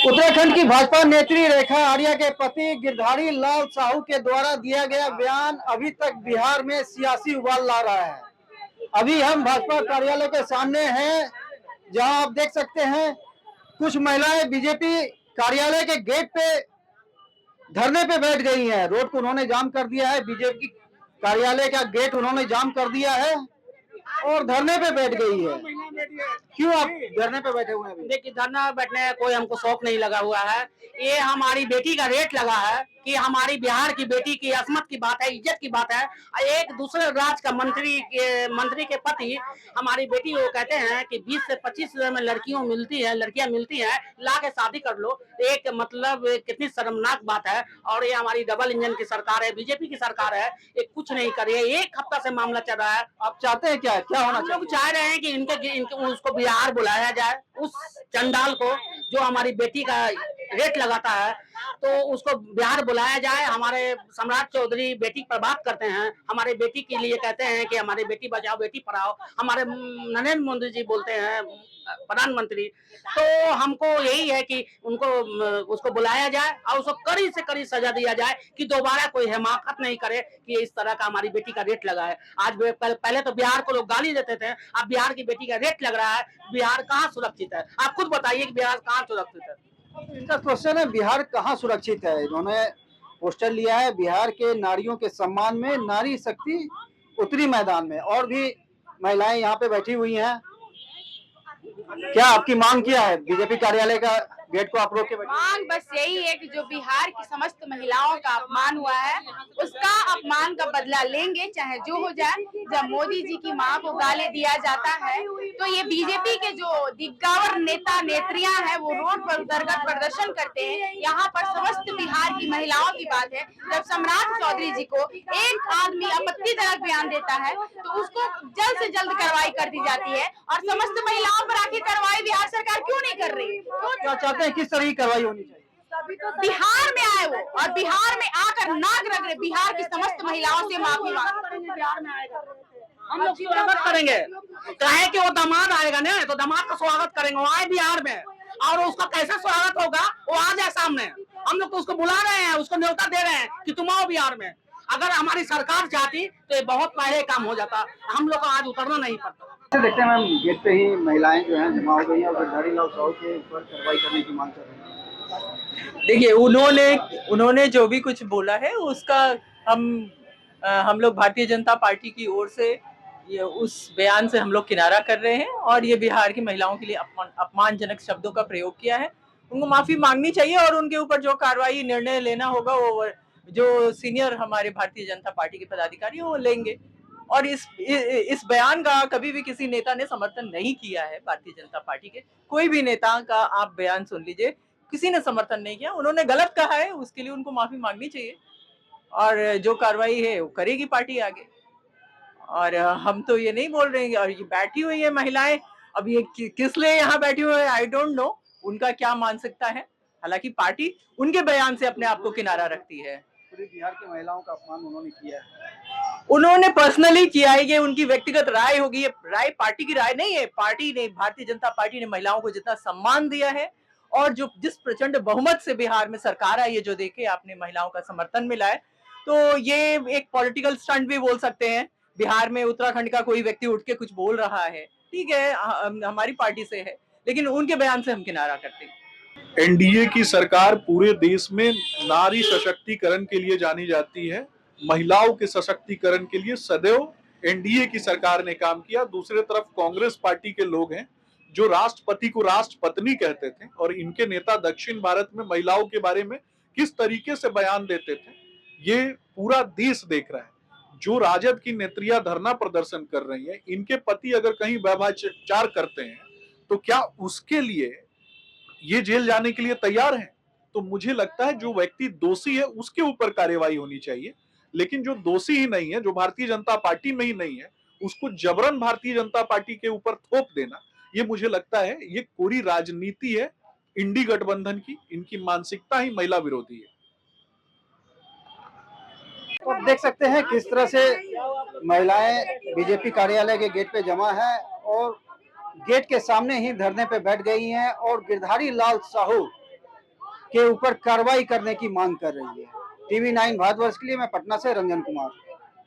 उत्तराखंड की भाजपा नेत्री रेखा आर्या के पति गिरधारी लाल साहू के द्वारा दिया गया बयान अभी तक बिहार में सियासी उबाल ला रहा है। अभी हम भाजपा कार्यालय के सामने हैं, जहां आप देख सकते हैं कुछ महिलाएं बीजेपी कार्यालय के गेट पे धरने पे बैठ गई हैं। रोड को उन्होंने जाम कर दिया है, बीजेपी कार्यालय का गेट उन्होंने जाम कर दिया है और धरने पे बैठ गई है। क्यों आप धरने पे बैठे हुए हैं? देखिए, धरना बैठने का कोई हमको शौक नहीं लगा हुआ है। ये हमारी बेटी का रेट लगा है कि हमारी बिहार की बेटी की अस्मत की बात है, इज्जत की बात है। एक दूसरे राज्य का मंत्री के पति हमारी बेटी को कहते हैं कि 20 से 25 हजार में लड़कियां मिलती हैं, ला के शादी कर लो। एक मतलब कितनी शर्मनाक बात है। और ये हमारी डबल इंजन की सरकार है, बीजेपी की सरकार है, ये कुछ नहीं कर रही है। एक हफ्ता से मामला चल रहा है। आप चाहते हैं क्या क्या होना चाहिए? लोग चाह रहे हैं कि इनके उसको बिहार बुलाया जाए, उस चंडाल को जो हमारी बेटी का रेट लगाता है, तो उसको बिहार बुलाया जाए। हमारे सम्राट चौधरी बेटी पर बात करते हैं, हमारे बेटी के लिए कहते हैं कि हमारी बेटी बचाओ बेटी पढ़ाओ। हमारे नरेंद्र मोदी जी बोलते हैं, प्रधानमंत्री। तो हमको यही है कि उसको बुलाया जाए और उसको कड़ी से कड़ी सजा दिया जाए कि दोबारा कोई हिमाकत नहीं करे कि इस तरह का हमारी बेटी का रेट लगा है। आज पहले तो बिहार को लोग गाली देते थे, अब बिहार की बेटी का रेट लग रहा है। बिहार कहाँ सुरक्षित है? आप खुद बताइए कि बिहार कहाँ सुरक्षित है? इनका क्वेश्चन है, बिहार कहाँ सुरक्षित है? इन्होंने पोस्टर लिया है, बिहार के नारियों के सम्मान में नारी शक्ति उतरी मैदान में। और भी महिलाएं यहाँ पे बैठी हुई हैं। क्या आपकी मांग क्या है? बीजेपी कार्यालय का गेट को आप रोक के बैठे? मांग बस यही है कि जो बिहार की समस्त महिलाओं का अपमान हुआ है, उसका अपमान का बदला लेंगे, चाहे जो हो जाए। जब मोदी जी की मां को गाली दिया जाता है, तो ये बीजेपी के जो दिग्गज नेता नेत्रियां हैं, वो रोड पर उतरकर प्रदर्शन करते हैं। यहाँ पर समस्त बिहार की महिलाओं की बात है। जब सम्राट चौधरी जी को एक आदमी आपत्तिजनक बयान देता है, तो उसको जल्द से जल्द कार्रवाई कर दी जाती है। और समस्त महिलाओं पर आखिर कार्रवाई बिहार सरकार क्यों नहीं कर रही? क्या चाहते हैं, किस तरह की कार्रवाई होनी चाहिए? बिहार में आए वो, और बिहार में आकर नाक रगड़े, बिहार की समस्त महिलाओं से माफी मांगे। हम लोग स्वागत करेंगे, कहे कि वो दामाद आएगा ना, तो दामाद का स्वागत करेंगे। वो आए बिहार में, और उसका कैसे स्वागत होगा वो आ जाए सामने। हम लोग तो उसको बुला रहे हैं, उसको न्योता दे रहे हैं कि तुम आओ बिहार में। अगर हमारी सरकार चाहती तो ये बहुत पहले काम हो जाता। हम लोग को आज उतरना नहीं पड़ता। देखते हैं मैम, गेट पे ही महिलाएं जो हैं जमा हो गई हैं और गिरधारी लाल साहू के ऊपर कार्रवाई करने की मांग कर रही हैं। देखिए, उन्होंने जो भी कुछ बोला है उसका हम लोग भारतीय जनता पार्टी की ओर से ये उस बयान से हम लोग किनारा कर रहे हैं। और ये बिहार की महिलाओं के लिए अपमानजनक शब्दों का प्रयोग किया है। उनको माफी मांगनी चाहिए और उनके ऊपर जो कार्रवाई निर्णय लेना होगा वो जो सीनियर हमारे भारतीय जनता पार्टी के पदाधिकारी वो लेंगे। और इस बयान का कभी भी किसी नेता ने समर्थन नहीं किया है। भारतीय जनता पार्टी के कोई भी नेता का आप बयान सुन लीजिए, किसी ने समर्थन नहीं किया। उन्होंने गलत कहा है, उसके लिए उनको माफी मांगनी चाहिए और जो कार्रवाई है वो करेगी पार्टी आगे। और हम तो ये नहीं बोल रहे हैं। और ये बैठी हुई है महिलाएं, अब ये किस लिए यहाँ बैठी हुई है आई डोंट नो, उनका क्या मानसिकता है। हालांकि पार्टी उनके बयान से अपने आप को किनारा रखती है। पूरी बिहार की महिलाओं का अपमान उन्होंने किया है। उन्होंने पर्सनली किया है, ये उनकी व्यक्तिगत राय होगी। ये राय पार्टी की राय नहीं है। पार्टी ने, भारतीय जनता पार्टी ने महिलाओं को जितना सम्मान दिया है और जो जिस प्रचंड बहुमत से बिहार में सरकार आई है, जो देखे आपने महिलाओं का समर्थन मिला है, तो ये एक पॉलिटिकल स्टंट भी बोल सकते हैं। बिहार में उत्तराखंड का कोई व्यक्ति उठ के कुछ बोल रहा है, ठीक है, हमारी पार्टी से है, लेकिन उनके बयान से हम किनारा करते हैं। एनडीए की सरकार पूरे देश में नारी सशक्तिकरण के लिए जानी जाती है। महिलाओं के सशक्तिकरण के लिए सदैव एनडीए की सरकार ने काम किया। दूसरी तरफ कांग्रेस पार्टी के लोग हैं जो राष्ट्रपति को राष्ट्रपत्नी कहते थे, और इनके नेता दक्षिण भारत में महिलाओं के बारे में किस तरीके से बयान देते थे, ये पूरा देश देख रहा है। जो राजद की नेत्रियां धरना प्रदर्शन कर रही है, इनके पति अगर कहीं व्यभिचार करते हैं तो क्या उसके लिए ये जेल जाने के लिए तैयार हैं? तो मुझे लगता है जो व्यक्ति दोषी है उसके ऊपर कार्यवाही होनी चाहिए। लेकिन जो दोषी ही नहीं है, जो भारतीय जनता पार्टी में ही नहीं है, उसको जबरन भारतीय जनता पार्टी के ऊपर थोप देना, ये मुझे लगता है ये पूरी राजनीति है इंडी गठबंधन की। इनकी मानसिकता ही महिला विरोधी है। तो आप देख सकते हैं किस तरह से महिलाएं बीजेपी कार्यालय के गेट पे जमा है और गेट के सामने ही धरने पे बैठ गई हैं। और गिरधारी लाल साहू के ऊपर कार्रवाई करने की मांग कर रही है। टीवी 9 भारतवर्ष के लिए मैं पटना से रंजन कुमार।